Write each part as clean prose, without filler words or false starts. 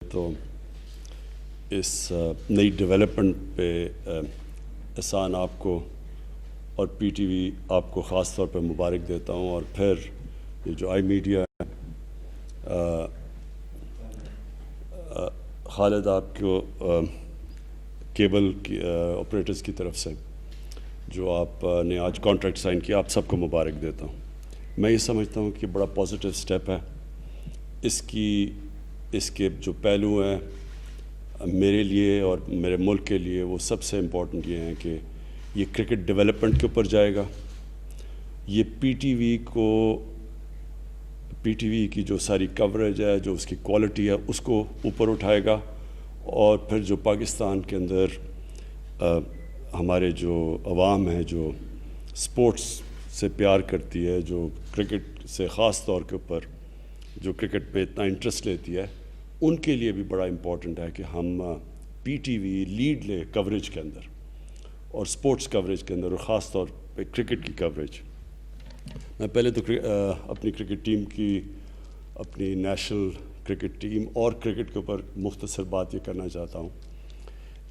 تو اس نئی ڈیولپمنٹ پہ احسان آپ کو اور پی ٹی وی آپ کو خاص طور پہ مبارک دیتا ہوں، اور پھر یہ جو آئی میڈیا ہے خالد آپ کو کیبل کی آپریٹرز کی طرف سے جو آپ نے آج کانٹریکٹ سائن کیا، آپ سب کو مبارک دیتا ہوں۔ میں یہ سمجھتا ہوں کہ بڑا پازیٹیو سٹیپ ہے۔ اس کے جو پہلو ہیں میرے لیے اور میرے ملک کے لیے، وہ سب سے امپورٹنٹ یہ ہیں کہ یہ کرکٹ ڈیولپمنٹ کے اوپر جائے گا، یہ پی ٹی وی کی جو ساری کوریج ہے، جو اس کی کوالٹی ہے، اس کو اوپر اٹھائے گا، اور پھر جو پاکستان کے اندر ہمارے جو عوام ہے، جو سپورٹس سے پیار کرتی ہے، جو کرکٹ سے خاص طور کے اوپر جو کرکٹ پہ اتنا انٹرسٹ لیتی ہے، ان کے لیے بھی بڑا امپورٹنٹ ہے کہ ہم پی ٹی وی لیڈ لے کوریج کے اندر، اور سپورٹس کوریج کے اندر، اور خاص طور پہ کرکٹ کی کوریج۔ میں پہلے تو اپنی کرکٹ ٹیم کی، اپنی نیشنل کرکٹ ٹیم اور کرکٹ کے اوپر مختصر بات یہ کرنا چاہتا ہوں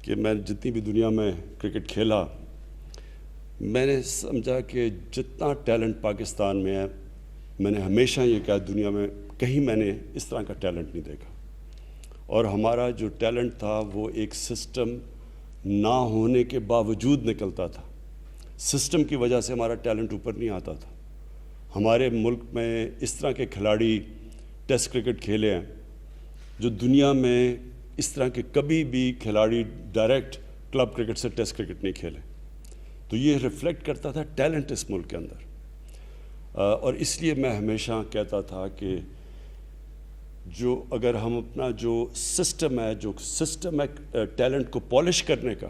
کہ میں جتنی بھی دنیا میں کرکٹ کھیلا، میں نے سمجھا کہ جتنا ٹیلنٹ پاکستان میں ہے، میں نے ہمیشہ یہ کہا دنیا میں کہیں میں نے اس طرح کا ٹیلنٹ نہیں دیکھا، اور ہمارا جو ٹیلنٹ تھا وہ ایک سسٹم نہ ہونے کے باوجود نکلتا تھا۔ سسٹم کی وجہ سے ہمارا ٹیلنٹ اوپر نہیں آتا تھا۔ ہمارے ملک میں اس طرح کے کھلاڑی ٹیسٹ کرکٹ کھیلے ہیں جو دنیا میں اس طرح کے کبھی بھی کھلاڑی ڈائریکٹ کلب کرکٹ سے ٹیسٹ کرکٹ نہیں کھیلے۔ تو یہ ریفلیکٹ کرتا تھا ٹیلنٹ اس ملک کے اندر، اور اس لیے میں ہمیشہ کہتا تھا کہ اگر ہم اپنا جو سسٹم ہے ٹیلنٹ کو پالش کرنے کا،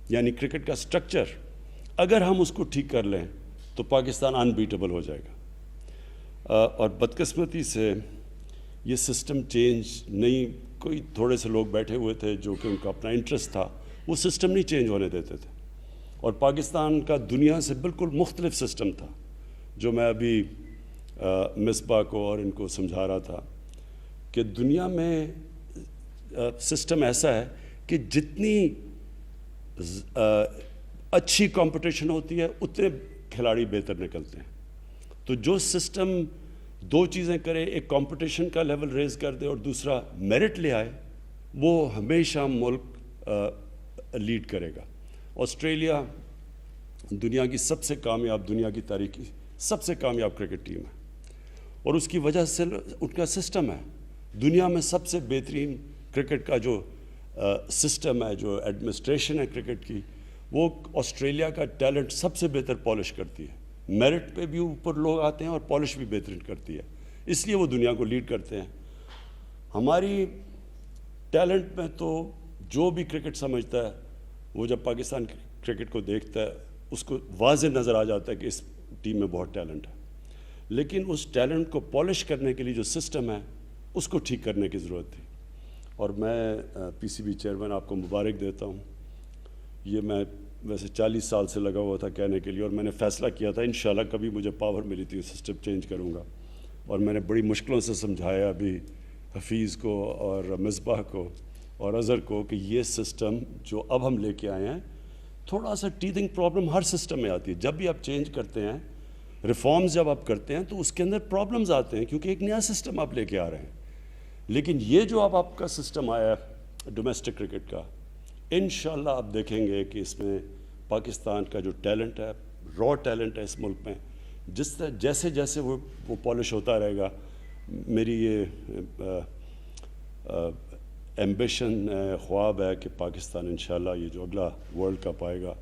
یعنی کرکٹ کا سٹرکچر، اگر ہم اس کو ٹھیک کر لیں تو پاکستان انبیٹیبل ہو جائے گا۔ اور بدقسمتی سے یہ سسٹم چینج نہیں، کوئی تھوڑے سے لوگ بیٹھے ہوئے تھے جو کہ ان کا اپنا انٹرسٹ تھا، وہ سسٹم نہیں چینج ہونے دیتے تھے، اور پاکستان کا دنیا سے بالکل مختلف سسٹم تھا، جو میں ابھی مصباح کو اور ان کو سمجھا رہا تھا کہ دنیا میں سسٹم ایسا ہے کہ جتنی اچھی کمپٹیشن ہوتی ہے اتنے کھلاڑی بہتر نکلتے ہیں۔ تو جو سسٹم دو چیزیں کرے، ایک کمپٹیشن کا لیول ریز کر دے اور دوسرا میرٹ لے آئے، وہ ہمیشہ ملک لیڈ کرے گا۔ آسٹریلیا دنیا کی سب سے کامیاب، دنیا کی تاریخ کی سب سے کامیاب کرکٹ ٹیم ہے، اور اس کی وجہ سے ان کا سسٹم ہے۔ دنیا میں سب سے بہترین کرکٹ کا جو سسٹم ہے، جو ایڈمنسٹریشن ہے کرکٹ کی، وہ آسٹریلیا کا ٹیلنٹ سب سے بہتر پالش کرتی ہے۔ میرٹ پہ بھی اوپر لوگ آتے ہیں اور پالش بھی بہترین کرتی ہے، اس لیے وہ دنیا کو لیڈ کرتے ہیں۔ ہماری ٹیلنٹ میں تو جو بھی کرکٹ سمجھتا ہے، وہ جب پاکستان کرکٹ کو دیکھتا ہے اس کو واضح نظر آ جاتا ہے کہ اس ٹیم میں بہت ٹیلنٹ ہے، لیکن اس ٹیلنٹ کو پالش کرنے کے لیے جو سسٹم ہے اس کو ٹھیک کرنے کی ضرورت تھی۔ اور میں پی سی بی چیئرمین آپ کو مبارک دیتا ہوں۔ یہ میں ویسے 40 سال سے لگا ہوا تھا کہنے کے لیے، اور میں نے فیصلہ کیا تھا انشاءاللہ کبھی مجھے پاور ملی تھی سسٹم چینج کروں گا، اور میں نے بڑی مشکلوں سے سمجھایا ابھی حفیظ کو اور مصباح کو اور اظہر کو کہ یہ سسٹم جو اب ہم لے کے آئے ہیں، تھوڑا سا ٹیتھنگ پرابلم ہر سسٹم میں آتی ہے۔ جب بھی آپ چینج کرتے ہیں، ریفارمز جب آپ کرتے ہیں، تو اس کے اندر پرابلمز آتے ہیں کیونکہ ایک نیا سسٹم آپ لے کے آ رہے ہیں۔ لیکن یہ جو اب آپ کا سسٹم آیا ہے ڈومیسٹک کرکٹ کا، انشاءاللہ آپ دیکھیں گے کہ اس میں پاکستان کا جو ٹیلنٹ ہے، را ٹیلنٹ ہے اس ملک میں، جیسے جیسے وہ پالش ہوتا رہے گا، میری یہ ایمبیشن ہے، خواب ہے کہ پاکستان انشاءاللہ یہ جو اگلا ورلڈ کپ آئے گا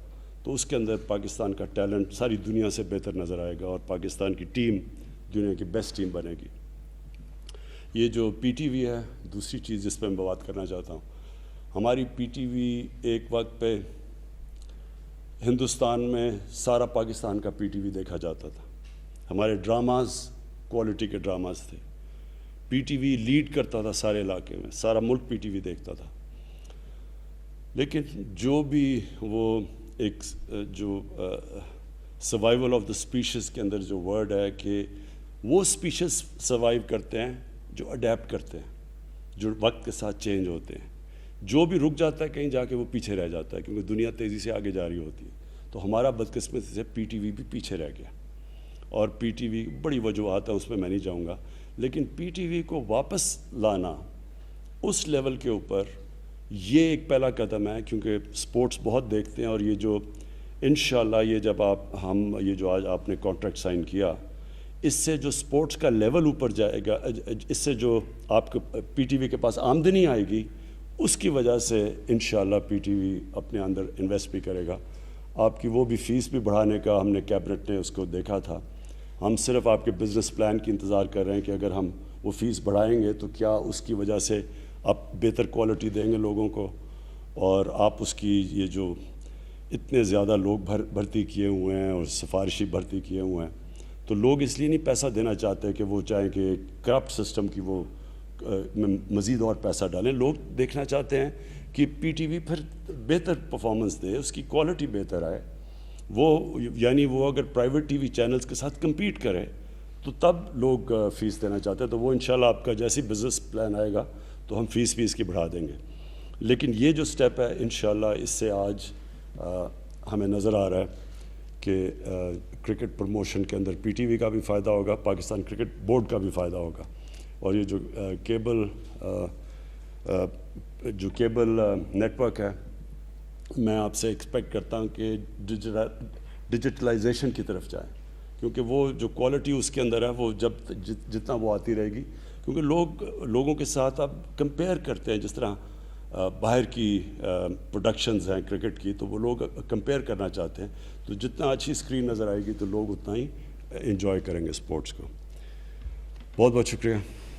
تو اس کے اندر پاکستان کا ٹیلنٹ ساری دنیا سے بہتر نظر آئے گا، اور پاکستان کی ٹیم دنیا کی بیسٹ ٹیم بنے گی۔ یہ جو پی ٹی وی ہے، دوسری چیز جس پہ میں بات کرنا چاہتا ہوں، ہماری پی ٹی وی ایک وقت پہ ہندوستان میں سارا پاکستان کا پی ٹی وی دیکھا جاتا تھا۔ ہمارے ڈراماز کوالٹی کے ڈراماز تھے، پی ٹی وی لیڈ کرتا تھا سارے علاقے میں، سارا ملک پی ٹی وی دیکھتا تھا۔ لیکن جو بھی وہ ایک جو سروائیول آف دا اسپیشیز کے اندر جو ورڈ ہے کہ وہ اسپیشیز سروائیو کرتے ہیں جو اڈیپٹ کرتے ہیں، جو وقت کے ساتھ چینج ہوتے ہیں. جو بھی رک جاتا ہے کہیں جا کے وہ پیچھے رہ جاتا ہے, کیونکہ دنیا تیزی سے آگے جا رہی ہوتی ہے. تو ہمارا بدقسمتی سے پی ٹی وی بھی پیچھے رہ گیا, اور پی ٹی وی بڑی وجوہات ہیں, اس میں نہیں جاؤں گا, لیکن پی ٹی وی کو واپس لانا اس لیول کے اوپر یہ ایک پہلا قدم ہے, کیونکہ سپورٹس بہت دیکھتے ہیں. اور یہ جو انشاءاللہ یہ جب ہم یہ جو آج آپ نے کانٹریکٹ سائن کیا, اس سے جو سپورٹس کا لیول اوپر جائے گا, اس سے جو آپ کو پی ٹی وی کے پاس آمدنی آئے گی, اس کی وجہ سے انشاءاللہ پی ٹی وی اپنے اندر انویسٹ بھی کرے گا. آپ کی وہ بھی فیس بھی بڑھانے کا ہم نے کیبنٹ نے اس کو دیکھا تھا. ہم صرف آپ کے بزنس پلان کی انتظار کر رہے ہیں کہ اگر ہم وہ فیس بڑھائیں گے تو کیا اس کی وجہ سے آپ بہتر کوالٹی دیں گے لوگوں کو, اور آپ اس کی یہ جو اتنے زیادہ لوگ بھرتی کیے ہوئے ہیں اور سفارشی بھرتی کیے ہوئے ہیں, تو لوگ اس لیے نہیں پیسہ دینا چاہتے کہ وہ چاہیں کہ کرپٹ سسٹم کی وہ مزید اور پیسہ ڈالیں. لوگ دیکھنا چاہتے ہیں کہ پی ٹی وی پھر بہتر پرفارمنس دے, اس کی کوالٹی بہتر آئے. وہ یعنی وہ اگر پرائیویٹ ٹی وی چینلز کے ساتھ کمپیٹ کرے تو تب لوگ فیس دینا چاہتے ہیں. تو وہ انشاءاللہ آپ کا جیسی بزنس پلان آئے گا تو ہم فیس بھی اس کی بڑھا دیں گے. لیکن یہ جو سٹیپ ہے انشاءاللہ اس سے آج ہمیں نظر آ رہا ہے کہ کرکٹ پروموشن کے اندر پی ٹی وی کا بھی فائدہ ہوگا, پاکستان کرکٹ بورڈ کا بھی فائدہ ہوگا. اور یہ جو کیبل نیٹ ورک ہے, میں آپ سے ایکسپیکٹ کرتا ہوں کہ ڈیجیٹلائزیشن کی طرف جائیں, کیونکہ وہ جو کوالٹی اس کے اندر ہے وہ جتنا وہ آتی رہے گی, کیونکہ لوگوں کے ساتھ آپ کمپیئر کرتے ہیں, جس طرح باہر کی پروڈکشنز ہیں کرکٹ کی, تو وہ لوگ کمپیئر کرنا چاہتے ہیں. تو جتنا اچھی اسکرین نظر آئے گی تو لوگ اتنا ہی انجوائے کریں گے اسپورٹس کو. بہت بہت شکریہ.